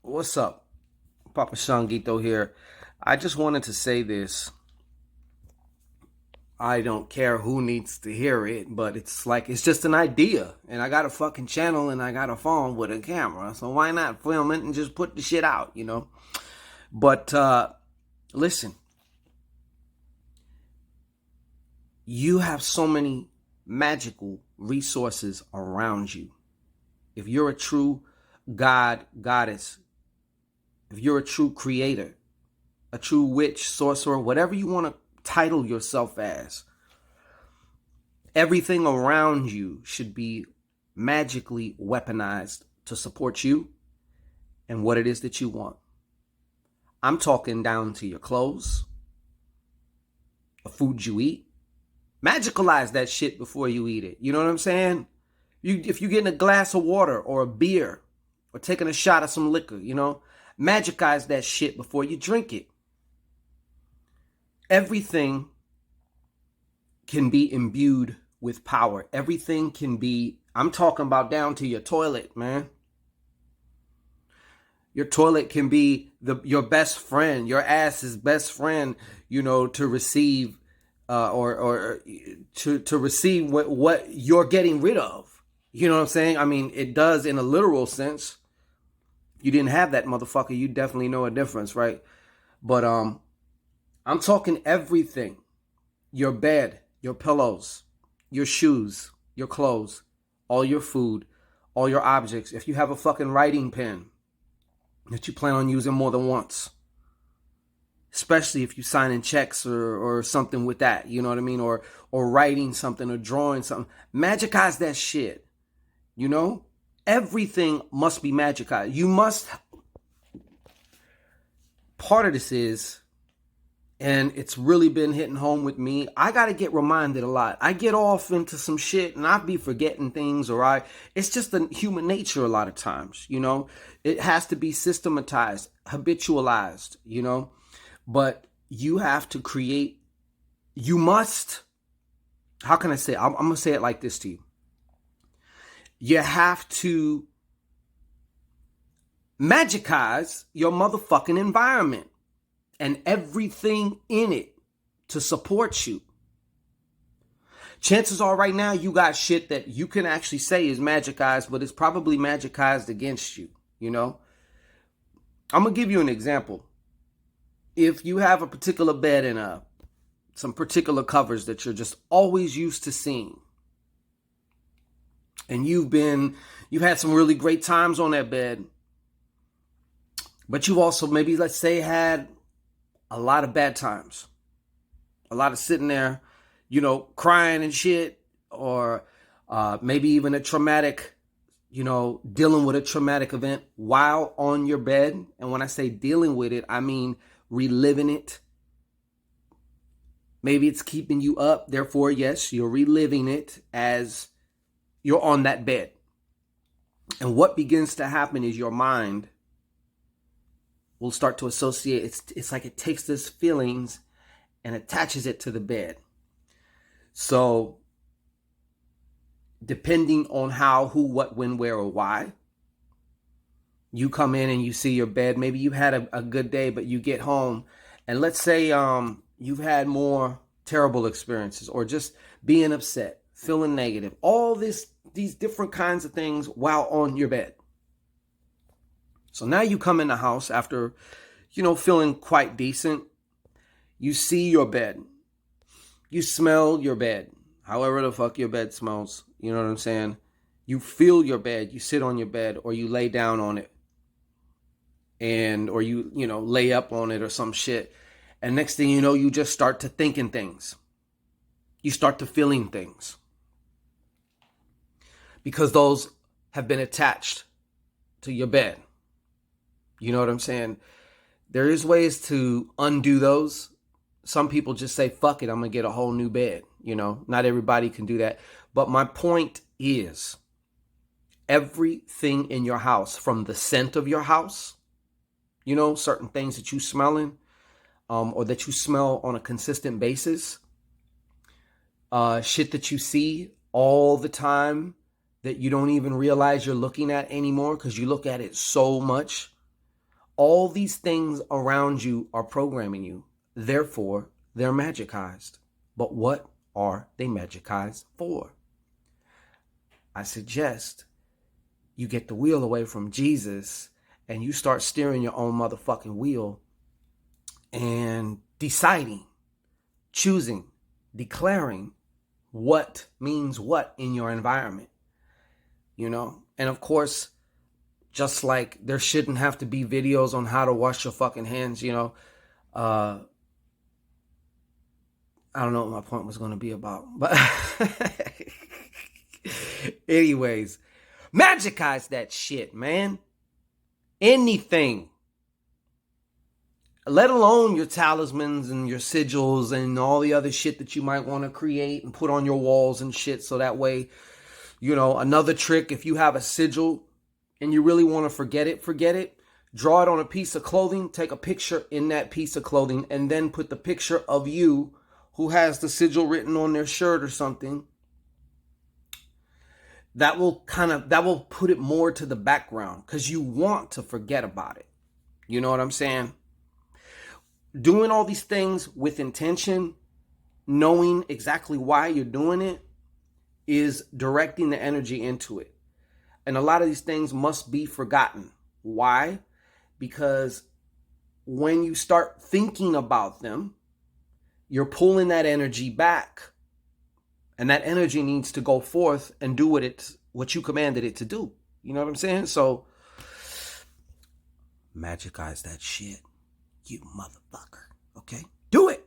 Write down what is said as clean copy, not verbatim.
What's up? Papa Shangito here. I just wanted to say this. I don't care who needs to hear it, but it's just an idea. And I got a fucking channel and I got a phone with a camera. So why not film it and just put the shit out? But listen, you have so many magical resources around you. If you're a true goddess, if you're a true creator, a true witch, sorcerer, whatever you want to title yourself as, everything around you should be magically weaponized to support you and what it is that you want. I'm talking down to your clothes, the food you eat. Magicalize that shit before you eat it. You know what I'm saying? If you're getting a glass of water or a beer or taking a shot of some liquor, Magick-Ize that shit before you drink it. Everything can be imbued with power. Everything can be, I'm talking about down to your toilet, man. Your toilet can be your best friend, your ass's best friend, to receive or to receive what you're getting rid of. You know what I'm saying? I mean, it does in a literal sense. If you didn't have that motherfucker, you definitely know a difference, right? But I'm talking everything. Your bed, your pillows, your shoes, your clothes, all your food, all your objects. If you have a fucking writing pen that you plan on using more than once, especially if you sign in checks or something with that, you know what I mean? Or writing something or drawing something. Magick-Ize that shit. Everything must be Magick-Ize. You must. Part of this is, and it's really been hitting home with me, I got to get reminded a lot. I get off into some shit and I be forgetting things, it's just the human nature a lot of times, It has to be systematized, habitualized, But you have to create, you must, how can I say it? I'm going to say it like this to you. You have to Magick-Ize your motherfucking environment and everything in it to support you. Chances are right now you got shit that you can actually say is Magick-Ize, but it's probably Magick-Ized against you, I'm going to give you an example. If you have a particular bed and some particular covers that you're just always used to seeing, and you've had some really great times on that bed, but you've also maybe, let's say, had a lot of bad times, a lot of sitting there, crying and shit, or maybe even a traumatic, dealing with a traumatic event while on your bed. And when I say dealing with it, I mean reliving it. Maybe it's keeping you up. Therefore, yes, you're reliving it as you're on that bed. And what begins to happen is your mind will start to associate. It's like it takes these feelings and attaches it to the bed. So depending on how, who, what, when, where, or why, you come in and you see your bed. Maybe you had a good day, but you get home and let's say you've had more terrible experiences or just being upset, feeling negative, all these different kinds of things while on your bed. So now you come in the house after, feeling quite decent. You see your bed. You smell your bed. However the fuck your bed smells. You know what I'm saying? You feel your bed. You sit on your bed or you lay down on it. Or you lay up on it or some shit. And next thing you know, you just start to thinking things. You start to feeling things. Because those have been attached to your bed. You know what I'm saying? There is ways to undo those. Some people just say, fuck it, I'm going to get a whole new bed. Not everybody can do that. But my point is, everything in your house, from the scent of your house, certain things that you smelling, or that you smell on a consistent basis, shit that you see all the time, that you don't even realize you're looking at anymore because you look at it so much. All these things around you are programming you. Therefore, they're magicized. But what are they magicized for? I suggest you get the wheel away from Jesus and you start steering your own motherfucking wheel and deciding, choosing, declaring what means what in your environment, you know? And of course, just like there shouldn't have to be videos on how to wash your fucking hands, you know? I don't know what my point was going to be about, but anyways, Magick-Ize that shit, man. Anything. Let alone your talismans and your sigils and all the other shit that you might want to create and put on your walls and shit. So that way, you know, another trick, if you have a sigil and you really want to forget it. Draw it on a piece of clothing, take a picture in that piece of clothing, and then put the picture of you who has the sigil written on their shirt or something. That will put it more to the background because you want to forget about it. You know what I'm saying? Doing all these things with intention, knowing exactly why you're doing it, is directing the energy into it. And a lot of these things must be forgotten. Why? Because when you start thinking about them, you're pulling that energy back. And that energy needs to go forth and do what you commanded it to do. You know what I'm saying? So, Magick-Ize that shit. You motherfucker. Okay? Do it.